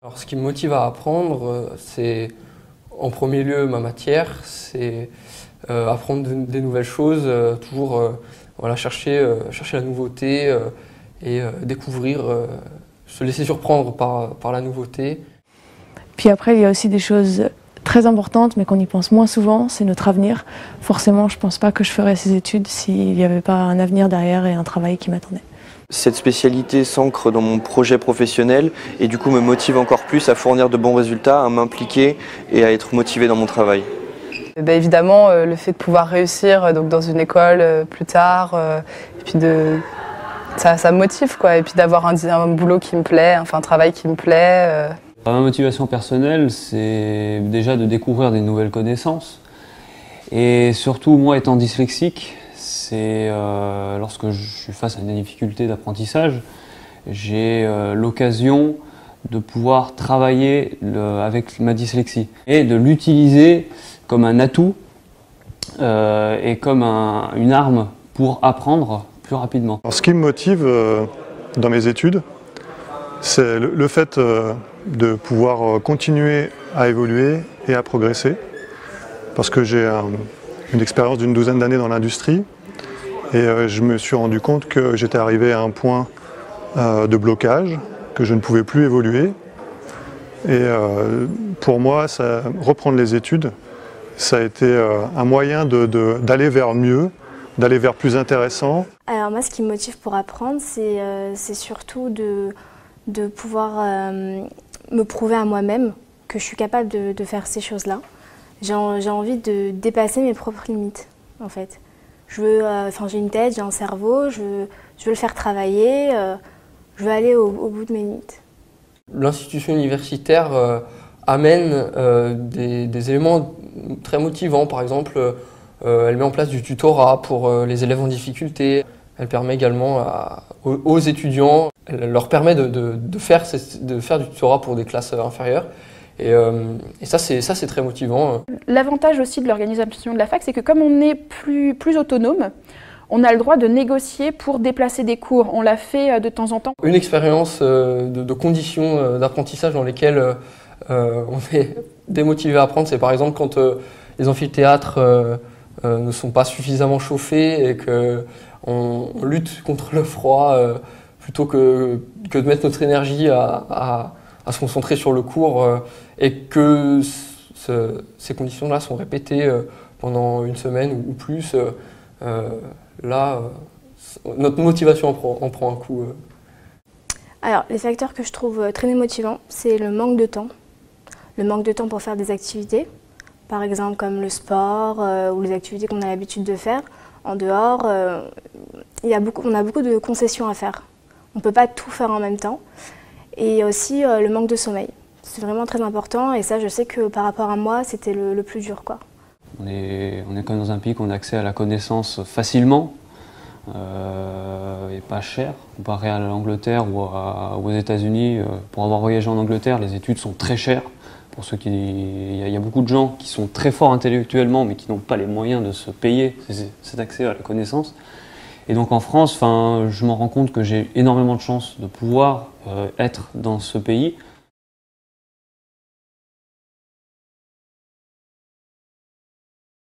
Alors, ce qui me motive à apprendre, c'est en premier lieu ma matière, c'est apprendre des nouvelles choses, toujours voilà, chercher la nouveauté et découvrir, se laisser surprendre par la nouveauté. Puis après, il y a aussi des choses très importantes, mais qu'on y pense moins souvent, c'est notre avenir. Forcément, je ne pense pas que je ferais ces études s'il n'y avait pas un avenir derrière et un travail qui m'attendait. Cette spécialité s'ancre dans mon projet professionnel et du coup me motive encore plus à fournir de bons résultats, à m'impliquer et à être motivé dans mon travail. Évidemment, le fait de pouvoir réussir donc, dans une école plus tard, et puis ça me motive, quoi. Et puis d'avoir un boulot qui me plaît, enfin un travail qui me plaît. Ma motivation personnelle, c'est déjà de découvrir des nouvelles connaissances. Et surtout, moi étant dyslexique, c'est lorsque je suis face à une difficulté d'apprentissage, j'ai l'occasion de pouvoir travailler avec ma dyslexie et de l'utiliser comme un atout et comme une arme pour apprendre plus rapidement. Alors, ce qui me motive dans mes études, c'est le fait de pouvoir continuer à évoluer et à progresser, parce que j'ai une expérience d'une douzaine d'années dans l'industrie. Et je me suis rendu compte que j'étais arrivé à un point de blocage, que je ne pouvais plus évoluer. Et pour moi, reprendre les études, ça a été un moyen d'aller vers mieux, d'aller vers plus intéressant. Alors moi, ce qui me motive pour apprendre, c'est surtout de pouvoir me prouver à moi-même que je suis capable de faire ces choses-là. J'ai envie de dépasser mes propres limites, en fait. J'ai une tête, j'ai un cerveau, je veux le faire travailler, je veux aller au bout de mes limites. L'institution universitaire amène des éléments très motivants. Par exemple, elle met en place du tutorat pour les élèves en difficulté. Elle permet également aux étudiants, elle leur permet de faire du tutorat pour des classes inférieures. Et ça, c'est très motivant. L'avantage aussi de l'organisation de la fac, c'est que comme on est plus autonome, on a le droit de négocier pour déplacer des cours. On l'a fait de temps en temps. Une expérience de conditions d'apprentissage dans lesquelles on est démotivé à apprendre, c'est par exemple quand les amphithéâtres ne sont pas suffisamment chauffés et qu'on lutte contre le froid plutôt que de mettre notre énergie à se concentrer sur le cours et que ces conditions-là sont répétées pendant une semaine ou plus, là, notre motivation en prend un coup. Alors, les facteurs que je trouve très démotivants, c'est le manque de temps. Le manque de temps pour faire des activités, par exemple comme le sport ou les activités qu'on a l'habitude de faire. En dehors, on a beaucoup de concessions à faire. On ne peut pas tout faire en même temps. Et aussi le manque de sommeil. C'est vraiment très important et ça, je sais que par rapport à moi, c'était le plus dur, quoi. On est quand même dans un pays où on a accès à la connaissance facilement et pas cher, comparé à l'Angleterre ou aux États-Unis. Pour avoir voyagé en Angleterre, les études sont très chères. Pour ceux il y a beaucoup de gens qui sont très forts intellectuellement mais qui n'ont pas les moyens de se payer cet accès à la connaissance. Et donc en France, je me rends compte que j'ai énormément de chance de pouvoir être dans ce pays